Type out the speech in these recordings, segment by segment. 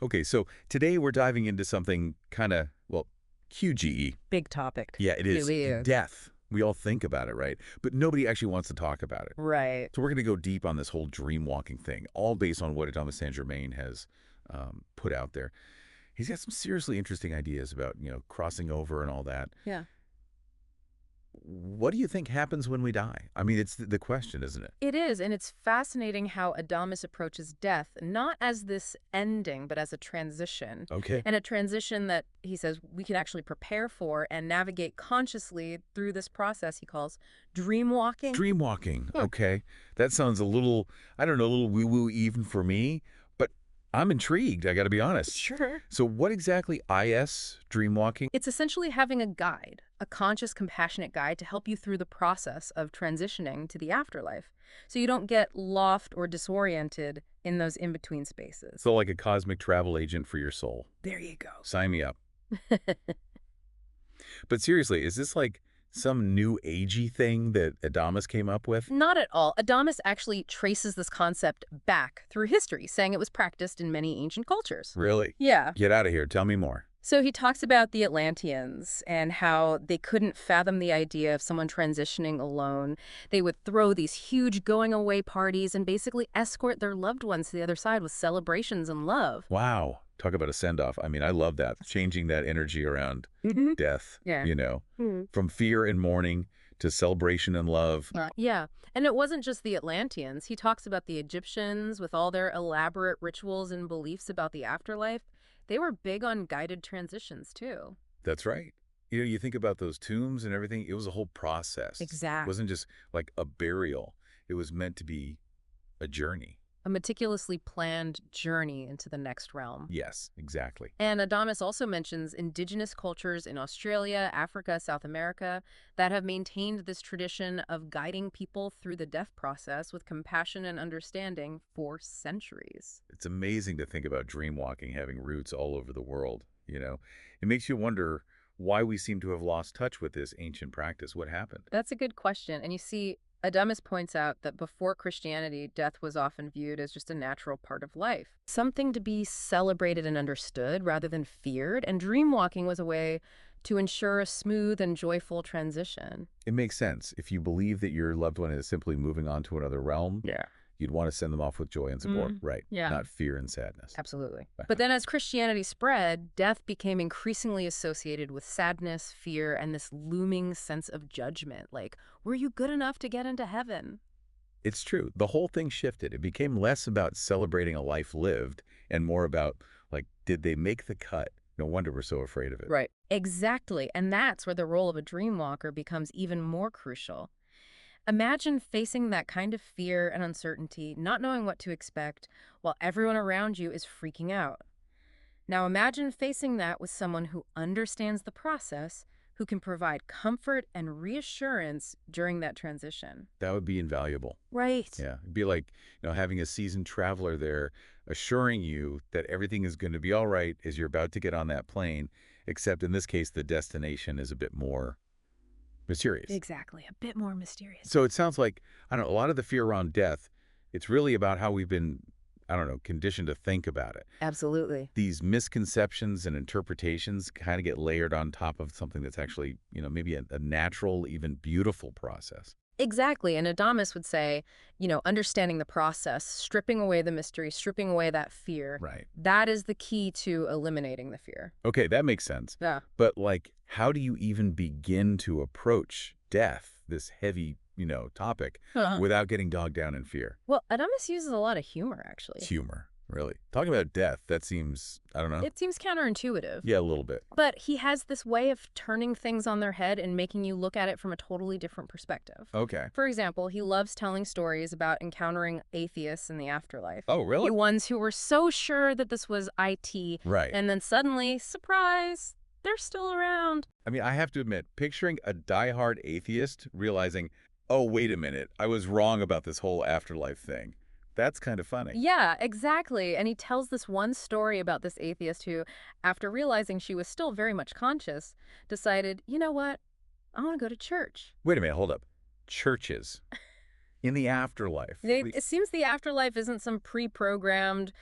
Okay, so today we're diving into something kind of, well, QGE. Big topic. Yeah, it is. Really is. Death. We all think about it, right? But nobody actually wants to talk about it. Right. So we're going to go deep on this whole dream walking thing, all based on what Adamus Saint Germain has put out there. He's got some seriously interesting ideas about, crossing over and all that. Yeah. What do you think happens when we die? I mean, it's the question, isn't it? It is, and it's fascinating how Adamus approaches death, not as this ending, but as a transition. Okay. And a transition that, he says, we can actually prepare for and navigate consciously through this process he calls dream walking. Dream walking. Okay. That sounds a little, I don't know, a little woo-woo even for me, but I'm intrigued, I got to be honest. Sure. So what exactly is dream walking? It's essentially having a guide, a conscious, compassionate guide to help you through the process of transitioning to the afterlife, so you don't get lost or disoriented in those in-between spaces. So like a cosmic travel agent for your soul. There you go. Sign me up. But seriously, is this like some new agey thing that Adamus came up with? Not at all. Adamus actually traces this concept back through history, saying it was practiced in many ancient cultures. Really? Yeah. Get out of here. Tell me more. So he talks about the Atlanteans and how they couldn't fathom the idea of someone transitioning alone. They would throw these huge going-away parties and basically escort their loved ones to the other side with celebrations and love. Wow. Talk about a send-off. I mean, I love that. Changing that energy around death, Yeah. from fear and mourning to celebration and love. Yeah. And it wasn't just the Atlanteans. He talks about the Egyptians with all their elaborate rituals and beliefs about the afterlife. They were big on guided transitions, too. That's right. You think about those tombs and everything, it was a whole process. It Exactly. wasn't just like a burial. It was meant to be a journey. A meticulously planned journey into the next realm. Yes, exactly. And Adamus also mentions indigenous cultures in Australia, Africa, South America that have maintained this tradition of guiding people through the death process with compassion and understanding for centuries. It's amazing to think about dream walking having roots all over the world, It makes you wonder why we seem to have lost touch with this ancient practice. What happened? That's a good question. And you see, Adamus points out that before Christianity, death was often viewed as just a natural part of life, something to be celebrated and understood rather than feared, and dream walking was a way to ensure a smooth and joyful transition. It makes sense. If you believe that your loved one is simply moving on to another realm, Yeah. you'd want to send them off with joy and support, right? Yeah. Not fear and sadness. Absolutely. But then as Christianity spread, death became increasingly associated with sadness, fear, and this looming sense of judgment. Like, were you good enough to get into heaven? It's true. The whole thing shifted. It became less about celebrating a life lived and more about, like, did they make the cut? No wonder we're so afraid of it. Right. Exactly. And that's where the role of a dream walker becomes even more crucial. Imagine facing that kind of fear and uncertainty, not knowing what to expect, while everyone around you is freaking out. Now imagine facing that with someone who understands the process, who can provide comfort and reassurance during that transition. That would be invaluable. Right. Yeah. It'd be like, having a seasoned traveler there assuring you that everything is going to be all right as you're about to get on that plane, except in this case, the destination is a bit more mysterious. Exactly. A bit more mysterious. So it sounds like, I don't know, a lot of the fear around death, it's really about how we've been, I don't know, conditioned to think about it. Absolutely. These misconceptions and interpretations kind of get layered on top of something that's actually, maybe a natural, even beautiful process. Exactly. And Adamus would say, understanding the process, stripping away the mystery, stripping away that fear. Right. That is the key to eliminating the fear. Okay, that makes sense. Yeah. But like, how do you even begin to approach death, this heavy, topic, without getting bogged down in fear? Well, Adamus uses a lot of humor, actually. Humor, really. Talking about death, that seems, I don't know. It seems counterintuitive. Yeah, a little bit. But he has this way of turning things on their head and making you look at it from a totally different perspective. Okay. For example, he loves telling stories about encountering atheists in the afterlife. Oh, really? The ones who were so sure that this was IT. Right. And then suddenly, surprise, they're still around. I mean, I have to admit, picturing a diehard atheist realizing, oh, wait a minute, I was wrong about this whole afterlife thing. That's kind of funny. Yeah, exactly. And he tells this one story about this atheist who, after realizing she was still very much conscious, decided, you know what? I want to go to church. Wait a minute, hold up. Churches. In the afterlife. It seems the afterlife isn't some pre-programmed,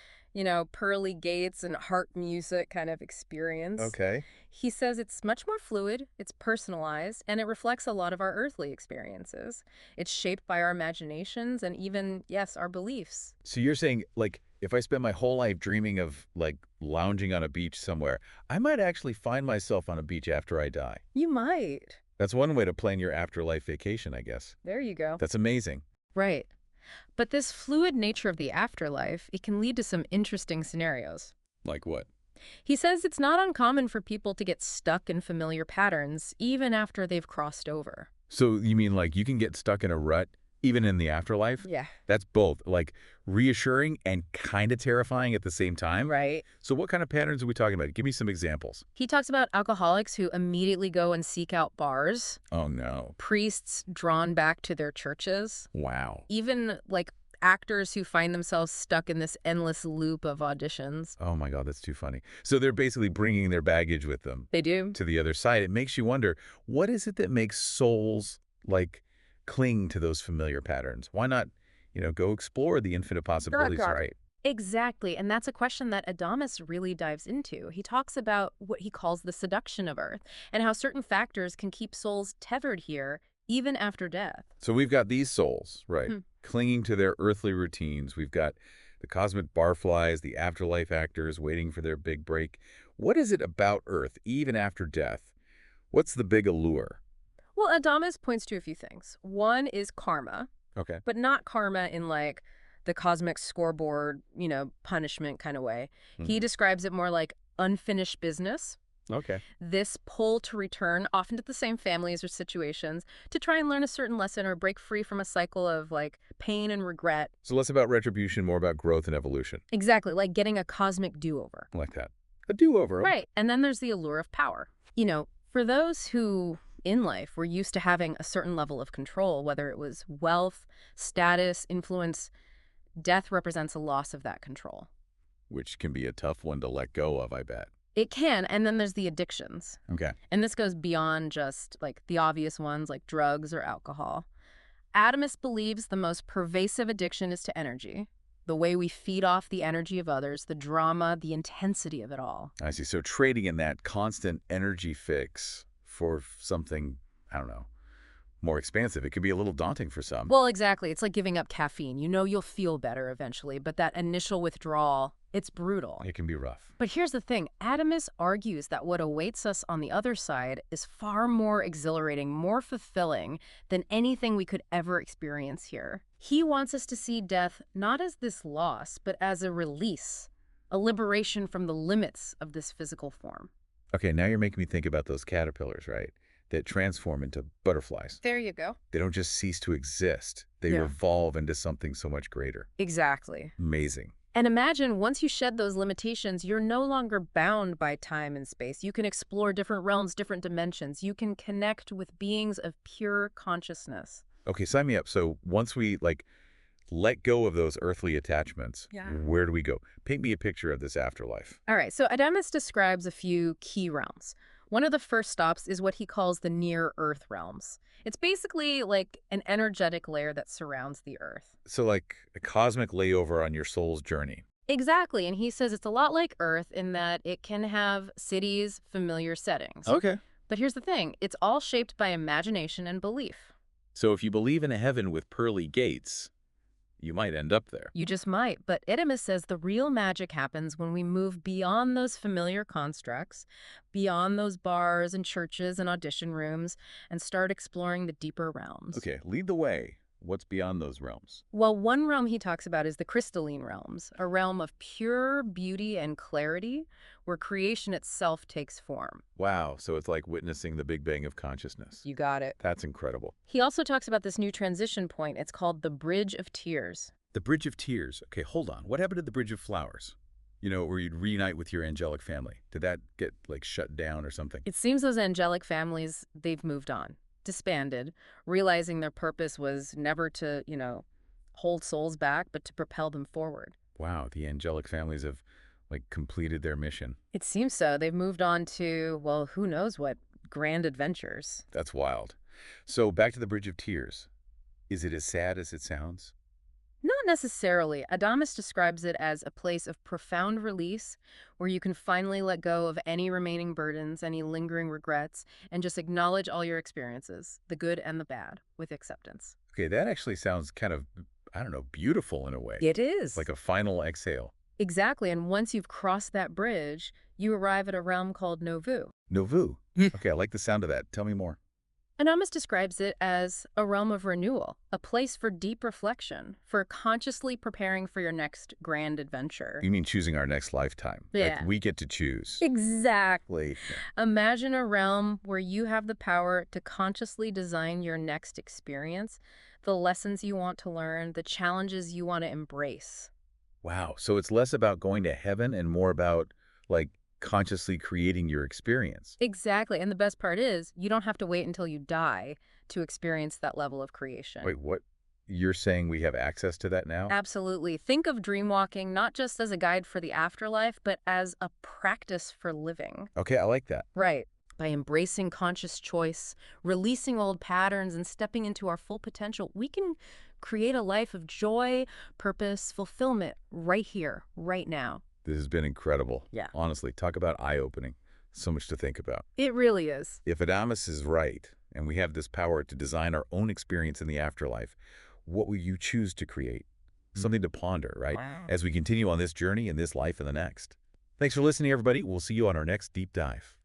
pearly gates and harp music kind of experience. Okay. He says it's much more fluid, it's personalized, and it reflects a lot of our earthly experiences. It's shaped by our imaginations and even, yes, our beliefs. So you're saying, like, if I spend my whole life dreaming of, like, lounging on a beach somewhere, I might actually find myself on a beach after I die. You might. That's one way to plan your afterlife vacation, I guess. There you go. That's amazing. Right. But this fluid nature of the afterlife, it can lead to some interesting scenarios. Like what? He says it's not uncommon for people to get stuck in familiar patterns even after they've crossed over. So you mean, like, you can get stuck in a rut even in the afterlife? Yeah. That's both, like, reassuring and kind of terrifying at the same time? Right. So what kind of patterns are we talking about? Give me some examples. He talks about alcoholics who immediately go and seek out bars, Oh, no. priests drawn back to their churches, Wow. even like actors who find themselves stuck in this endless loop of auditions. Oh, my God, that's too funny. So they're basically bringing their baggage with them They do. to the other side. It makes you wonder, what is it that makes souls, like, cling to those familiar patterns? Why not, go explore the infinite possibilities, Got it. right? Exactly. And that's a question that Adamus really dives into. He talks about what he calls the seduction of Earth and how certain factors can keep souls tethered here even after death. So we've got these souls, right, Hmm. clinging to their earthly routines. We've got the cosmic barflies, the afterlife actors waiting for their big break. What is it about Earth, even after death? What's the big allure? Well, Adamus points to a few things. One is karma, Okay. but not karma in like the cosmic scoreboard, punishment kind of way. He Mhm. describes it more like unfinished business. Okay. This pull to return, often to the same families or situations, to try and learn a certain lesson or break free from a cycle of like pain and regret. So less about retribution, more about growth and evolution. Exactly, like getting a cosmic do-over. I like that. A do-over. Right. And then there's the allure of power. For those who in life were used to having a certain level of control, whether it was wealth, status, influence, death represents a loss of that control. Which can be a tough one to let go of, I bet. It can, and then there's the addictions. Okay. And this goes beyond just like the obvious ones like drugs or alcohol. Adamus believes the most pervasive addiction is to energy, the way we feed off the energy of others, the drama, the intensity of it all. I see. So trading in that constant energy fix for something, I don't know, more expansive. It could be a little daunting for some. Well, exactly. It's like giving up caffeine. You'll feel better eventually, but that initial withdrawal, it's brutal. It can be rough. But here's the thing. Adamus argues that what awaits us on the other side is far more exhilarating, more fulfilling than anything we could ever experience here. He wants us to see death not as this loss, but as a release, a liberation from the limits of this physical form. Okay, now you're making me think about those caterpillars, right? That transform into butterflies. There you go. They don't just cease to exist. They Yeah. evolve into something so much greater. Exactly. Amazing. And imagine once you shed those limitations, you're no longer bound by time and space. You can explore different realms, different dimensions. You can connect with beings of pure consciousness. Okay, sign me up. So once we, like, let go of those earthly attachments, Yeah. where do we go? Paint me a picture of this afterlife. All right, so Adamus describes a few key realms. One of the first stops is what he calls the near-Earth realms. It's basically like an energetic layer that surrounds the Earth. So like a cosmic layover on your soul's journey. Exactly, and he says it's a lot like Earth in that it can have cities, familiar settings. Okay. But here's the thing, it's all shaped by imagination and belief. So if you believe in a heaven with pearly gates, you might end up there. You just might, but Adamus says the real magic happens when we move beyond those familiar constructs, beyond those bars and churches and audition rooms, and start exploring the deeper realms. Okay, lead the way. What's beyond those realms? Well, one realm he talks about is the crystalline realms, a realm of pure beauty and clarity where creation itself takes form. Wow, so it's like witnessing the Big Bang of consciousness. You got it. That's incredible. He also talks about this new transition point. It's called the Bridge of Tears. The Bridge of Tears. Okay, hold on. What happened to the Bridge of Flowers? Where you'd reunite with your angelic family. Did that get, like, shut down or something? It seems those angelic families, they've moved on, disbanded, realizing their purpose was never to, hold souls back, but to propel them forward. Wow, the angelic families have, like, completed their mission. It seems so. They've moved on to, well, who knows what grand adventures. That's wild. So back to the Bridge of Tears. Is it as sad as it sounds? Not necessarily. Adamus describes it as a place of profound release where you can finally let go of any remaining burdens, any lingering regrets, and just acknowledge all your experiences, the good and the bad, with acceptance. Okay, that actually sounds kind of, I don't know, beautiful in a way. It It's is. like a final exhale. Exactly. And once you've crossed that bridge, you arrive at a realm called Novu. Nouveau. Okay, I like the sound of that. Tell me more. Adamus describes it as a realm of renewal, a place for deep reflection, for consciously preparing for your next grand adventure. You mean choosing our next lifetime? Like Yeah. we get to choose. Exactly. Yeah. Imagine a realm where you have the power to consciously design your next experience, the lessons you want to learn, the challenges you want to embrace. Wow. So it's less about going to heaven and more about like consciously creating your experience. Exactly. And the best part is, you don't have to wait until you die to experience that level of creation. Wait, what? You're saying we have access to that now? Absolutely. Think of dreamwalking not just as a guide for the afterlife, but as a practice for living. Okay, I like that. Right. By embracing conscious choice, releasing old patterns, and stepping into our full potential, we can create a life of joy, purpose, fulfillment right here, right now. This has been incredible. Yeah. Honestly, talk about eye-opening. So much to think about. It really is. If Adamus is right, and we have this power to design our own experience in the afterlife, what will you choose to create? Something to ponder, right? Wow. As we continue on this journey in this life and the next. Thanks for listening, everybody. We'll see you on our next deep dive.